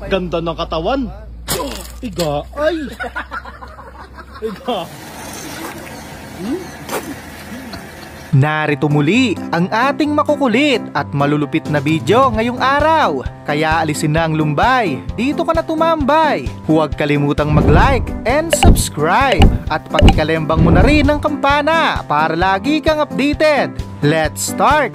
Ganda ng katawan. Iga, ay. Iga. Narito muli ang ating makukulit at malulupit na video ngayong araw. Kaya alisin na ang lumbay, dito ka na tumambay. Huwag kalimutang mag-like and subscribe. At pakikalembang mo na rin ang kampana para lagi kang updated. Let's start!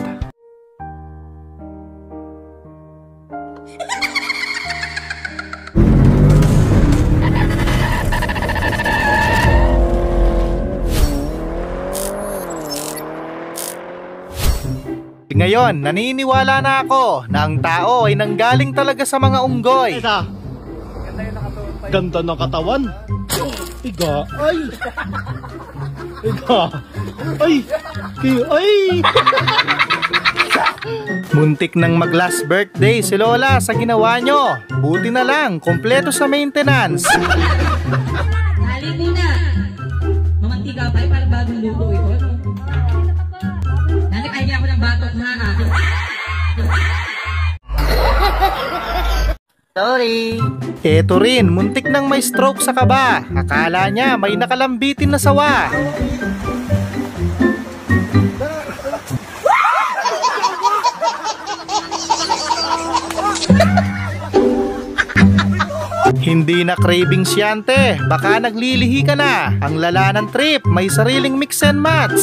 Ngayon, naniniwala na ako na ang tao ay nanggaling talaga sa mga unggoy. Ganda ng katawan. Iga, ay. Iga, ay. Ay. Muntik nang mag-last birthday si Lola sa ginawa nyo. Buti na lang, kompleto sa maintenance. Halin muna. Mamantika pa eh, parang bagong luto ito. Nanipay ako ng batok na akin. Sorry. Eto rin, muntik nang may stroke sa kaba. Akala niya may nakalambitin na sawa. Hindi na craving siyante, baka naglilihi ka na. Ang lala ng trip, may sariling mix and match.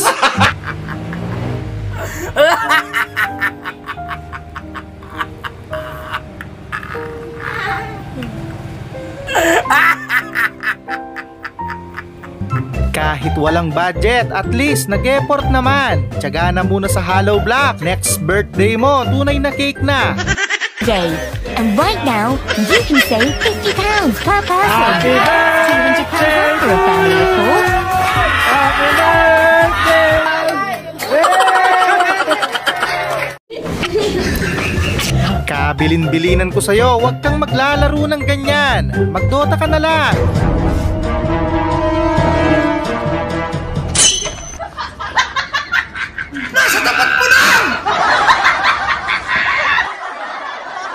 Kahit walang budget, at least nag-effort naman. Tiyaga na muna sa hollow block. Next birthday mo, tunay na cake na. And right now, you can save £50 per person. £200 for a family of 4. Happy birthday! Kabilin-bilinan ko sa'yo, huwag kang maglalaro ng ganyan. Magdota ka na lang. Nasa tapat mo na!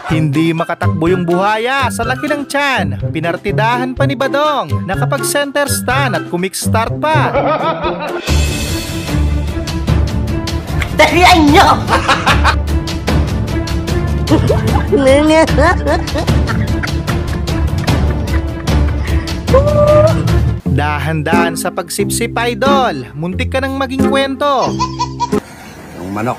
Hindi makatakbo yung buhaya sa laki ng tiyan. Pinartidahan pa ni Badong. Nakapag-center stand at kumik-start pa. Dalian nyo! Dahan-dahan sa pagsipsip, idol. Muntik ka nang maging kwento. Ang manok.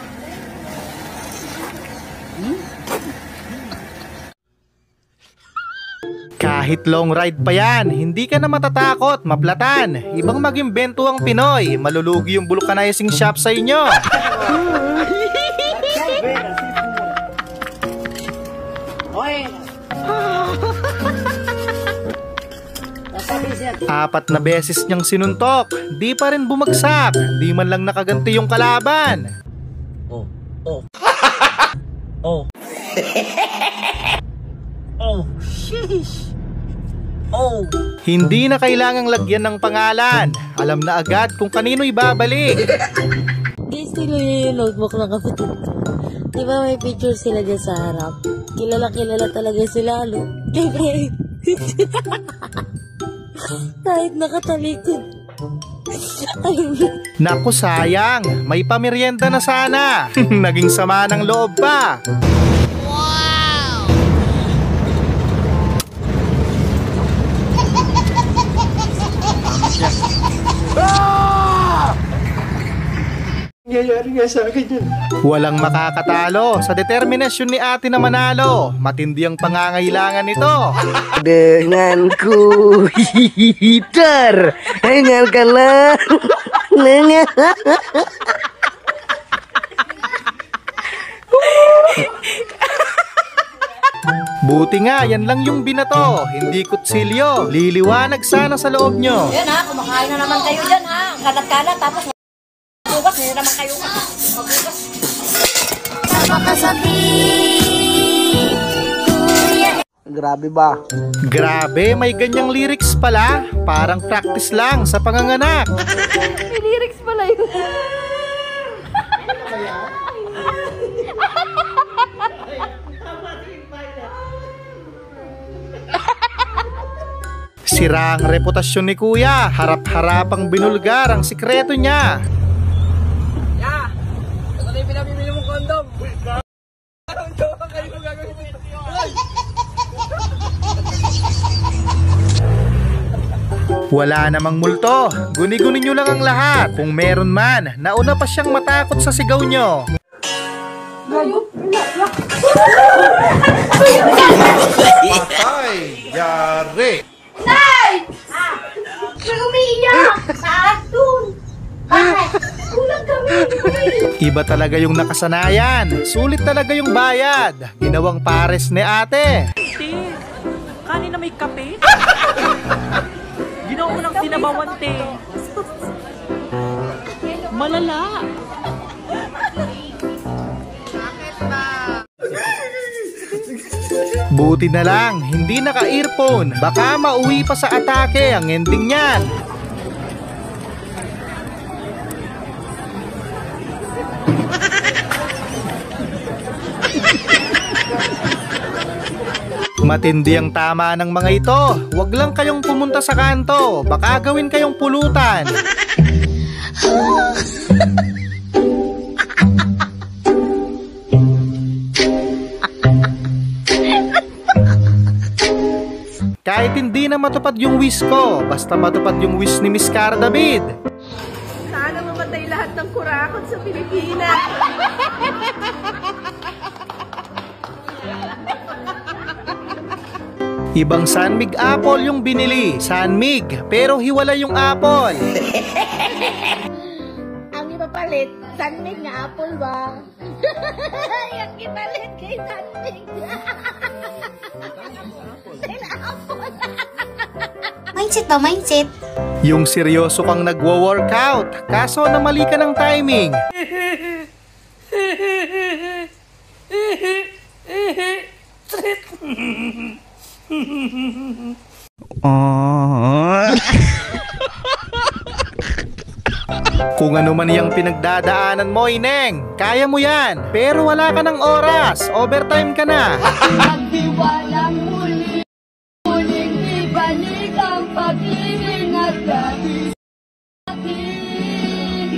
Kahit long ride pa yan, hindi ka na matatakot, maplatan. Ibang maging bento ang Pinoy. Malulugi yung vulcanizing shop sa inyo. Apat na beses niyang sinuntok, di pa rin bumagsak. Di man lang nakaganti yung kalaban. Oh. Oh. Oh, sheesh. Oh. Hindi na kailangang lagyan ng pangalan. Alam na agad kung kanino ibabalik. Estilo yung notebook ng kapatid ko. Diba may picture sila dyan sa harap? Kilala talaga sila, lo. Kahit nakatalikod. Naku, sayang. May pamerienda na sana. Naging sama ng loob pa. Nangyayari nga sa akin yun. Walang makakatalo sa determinasyon ni ate na manalo. Matindi ang pangangailangan nito. Denganku hitar, dengarkanlah. Buti nga, yan lang yung binato, hindi kutsilyo. Liliwanag sana sa loob nyo. Yan ha, kumakain na naman kayo dyan ha. Kalat-kalat, tapos bukas, hindi naman kayo magbukas. Grabe ba? Grabe, may ganyang lyrics pala. Parang practice lang sa panganganak. May lyrics pala yun. Sira ang reputasyon ni kuya, harap-harapang binulgar ang sikreto niya. Wala namang multo, guni-guni nyo lang ang lahat. Kung meron man, nauna pa siyang matakot sa sigaw nyo. Patay! Yari! Nay! May umiiyak! Saan dun? Bakit? Kulang kami. Iba talaga yung nakasanayan, sulit talaga yung bayad. Ginawang pares ni ate. Kanin na may kape? Ginawa mo ng sinabawan, te. Malala. Buti na lang, hindi naka-earphone. Baka mauwi pa sa atake ang ending niyan. Matindi ang tama ng mga ito. Huwag lang kayong pumunta sa kanto. Baka gawin kayong pulutan. Kahit hindi na matupad yung wish ko, basta matupad yung wish ni Miss Cara David. Sana mamatay lahat ng kurakot sa Pilipinas. Ibang Sanmig apple yung binili. Sanmig, pero hiwalay yung apple. Ang ipapalit, Sanmig na apple ba? Yung ipalit kay Sanmig. Mindset ba? Mindset? Yung seryoso kang nagwo-workout, kaso na mali ka ng timing. Kung ano man yung pinagdadaanan mo, Ineng, kaya mo yan. Pero wala ka ng oras, overtime ka na. Magdiwalang muli, muling ibalik ang pag-ibig at gabi sa ating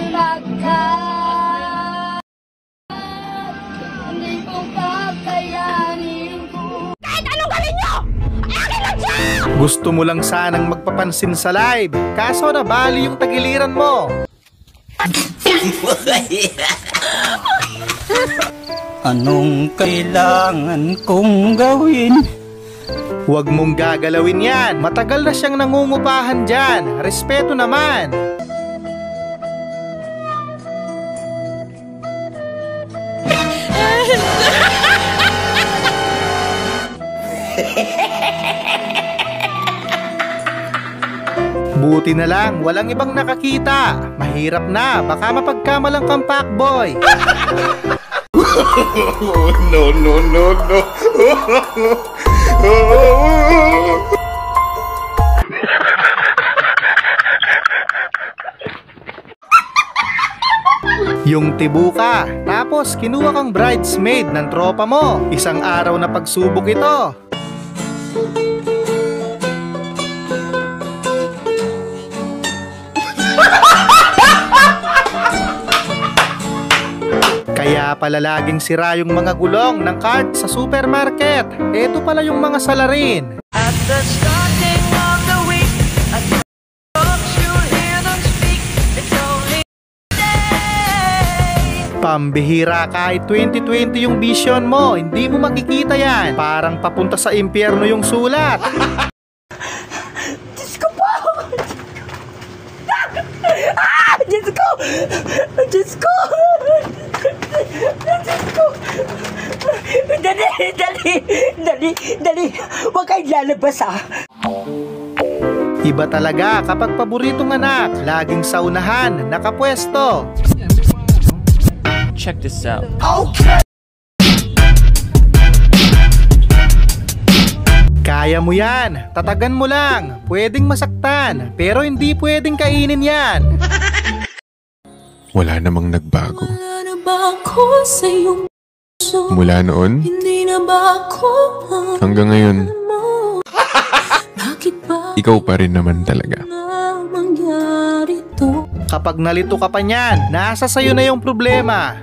magkat. Hindi ko kakayanin ko. Kahit anong gawin nyo! Akin lang siya! Gusto mo lang sanang magpapansin sa live, kaso nabali yung tagiliran mo. Anong kailangan kong gawin? Huwag mong gagalawin yan. Matagal na siyang nangungupahan dyan. Respeto naman. Buti na lang, walang ibang nakakita. Mahirap na, baka mapagkamalang kang fuckboy. No, no, no, no. Yung tibuka, tapos kinuha kang bridesmaid ng tropa mo. Isang araw na pagsubok ito. Kaya pala laging sira yung mga gulong ng cart sa supermarket. Eto pala yung mga salarin. At the starting of the week, I thought you'll hear them speak. It's only day. Pambihira, kahit 2020 yung vision mo, hindi mo makikita yan. Parang papunta sa impyerno yung sulat. Diyos ko po! Ah! Diyos ko! Diyos ko! Diyos ko! Dali! Huwag kayong lalabas ah! Iba talaga kapag paboritong anak, laging sa unahan, nakapwesto. Check this out. Kaya mo yan, tatagan mo lang. Pwedeng masaktan, pero hindi pwedeng kainin yan. Wala namang nagbago. Wala na ba ako sa iyong puso? Mula noon Hindi na ba ako hanggang ngayon. mo? Bakit ba ikaw pa rin naman talaga. Na mangyari to. Kapag nalito ka pa niyan, nasa sayo na yung problema.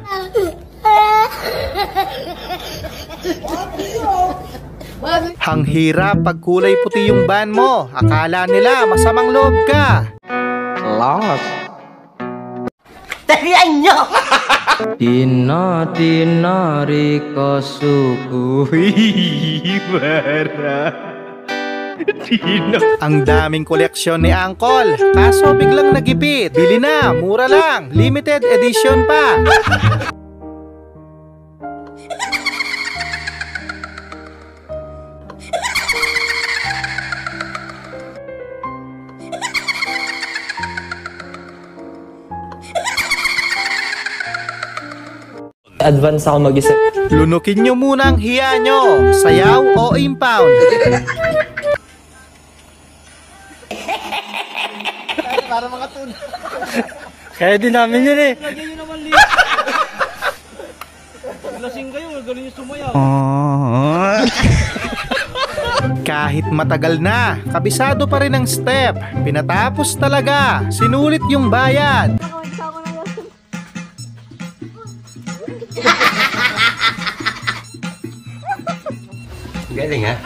Hanghirap pag kulay puti yung van mo. Akala nila masamang loob ka. Tarihan nyo! Tina-tinari kasukuhi para Ang daming koleksyon ni Angkol, kaso biglang nagipit. Bili na, mura lang, limited edition pa. advance ako mag-isip. Lunukin nyo muna ang hiya nyo, sayaw o impound. Para makatulog. Kaya din namin yun eh. Lagyan nyo naman liit. Lasing kayo, magaling nyo sumayaw. Kahit matagal na, kabisado pa rin ang step. Pinatapos talaga, sinulit yung bayad. Galing ha?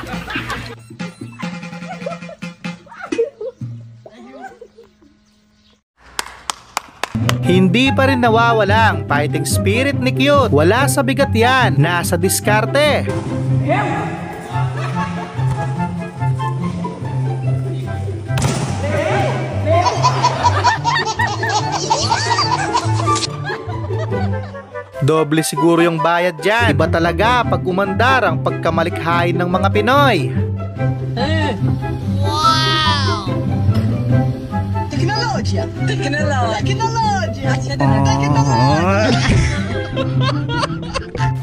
Hindi pa rin nawawala ang fighting spirit ni Cute. Wala sa bigat yan, nasa diskarte. Doble siguro yung bayad dyan. Iba talaga pag umandar ang pagkamalikhain ng mga Pinoy.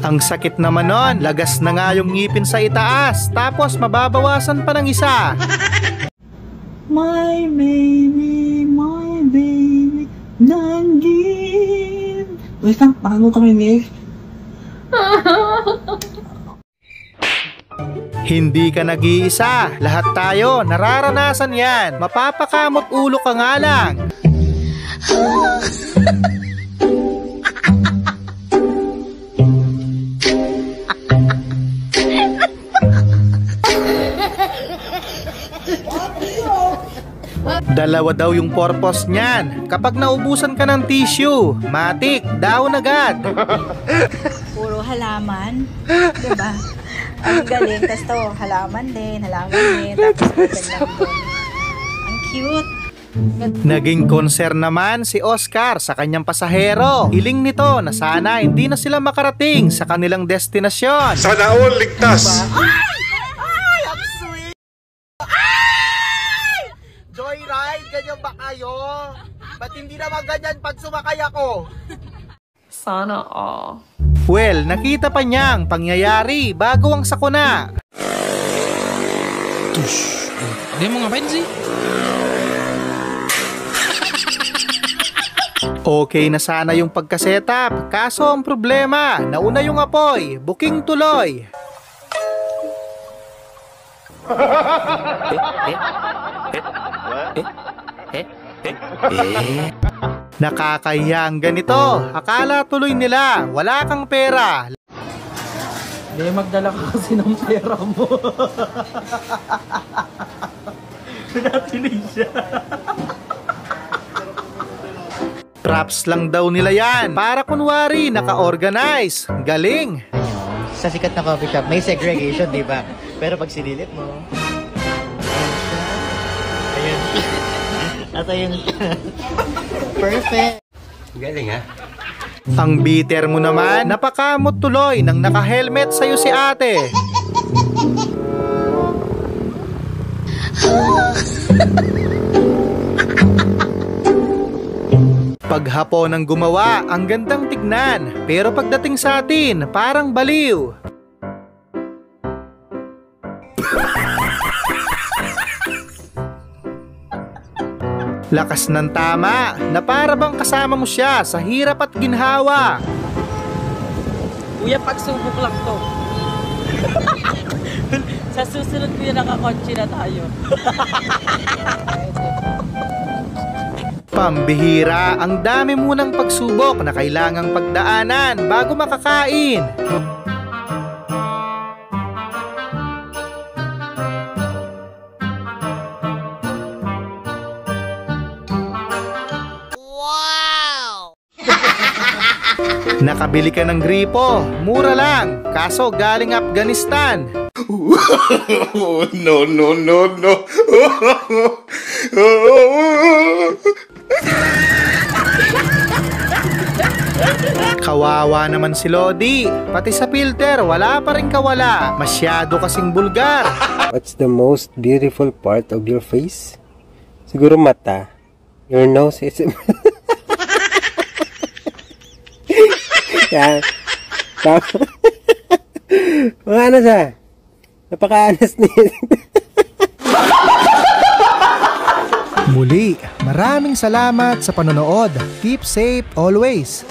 Ang sakit naman nun, lagas na nga yung ngipin sa itaas, tapos mababawasan pa ng isa. My baby, nanggit. Wait lang, paano kami ni Hindi ka nag-iisa, lahat tayo nararanasan yan. Mapapakamot ulo ka nga lang. Dalawa daw yung purpose niyan. Kapag naubusan ka ng tissue, matik, down agad. Puro halaman. Diba? Ang galing. Tapos to, halaman din. Tapos open lang doon. Ang cute. Naging concern naman si Oscar sa kanyang pasahero. Hiling nito na sana hindi na sila makarating sa kanilang destinasyon. Sana all ligtas. Joyride, ganyan ba kayo? Ba't hindi naman ganyan pag sumakay ako? Sana all. Well, nakita pa niya ang pangyayari bago ang sakuna. Tush. Dia mau ngapain sih? Okay na sana yung pagka-setup, kaso ang problema, nauna yung apoy, booking tuloy. Nakakahiya ang ganito. Akala tuloy nila wala kang pera. Hindi, magdala ka kasi ng pera mo. Pinatuloy siya. Props lang daw nila yan para kunwari naka-organize. Galing. Sa sikat na coffee shop, may segregation, di ba? Pero pag sinilip mo, ayun. At ayun. Perfect. Galing ha? Ang bitter mo naman, napakamot tuloy nang naka-helmet sa'yo si ate. Paghapon ng gumawa, ang gandang tignan. Pero pagdating sa atin, parang baliw. Lakas ng tama, na para bang kasama mo siya sa hirap at ginhawa. Kuya, pagsubok lang to. Sa susunod ko yung nakakotse na tayo. Pambihira, ang dami munang pagsubok na kailangang pagdaanan bago makakain. Nakabili ka ng gripo, mura lang, kaso galing Afghanistan. No, no, no, no. Kawawa naman si Lodi, pati sa filter wala pa rin kawala, masyado kasing bulgar. What's the most beautiful part of your face? Siguro mata. Your nose is... Yan. Mga ano siya? Napaka-honest niya. Muli, maraming salamat sa panonood. Keep safe always.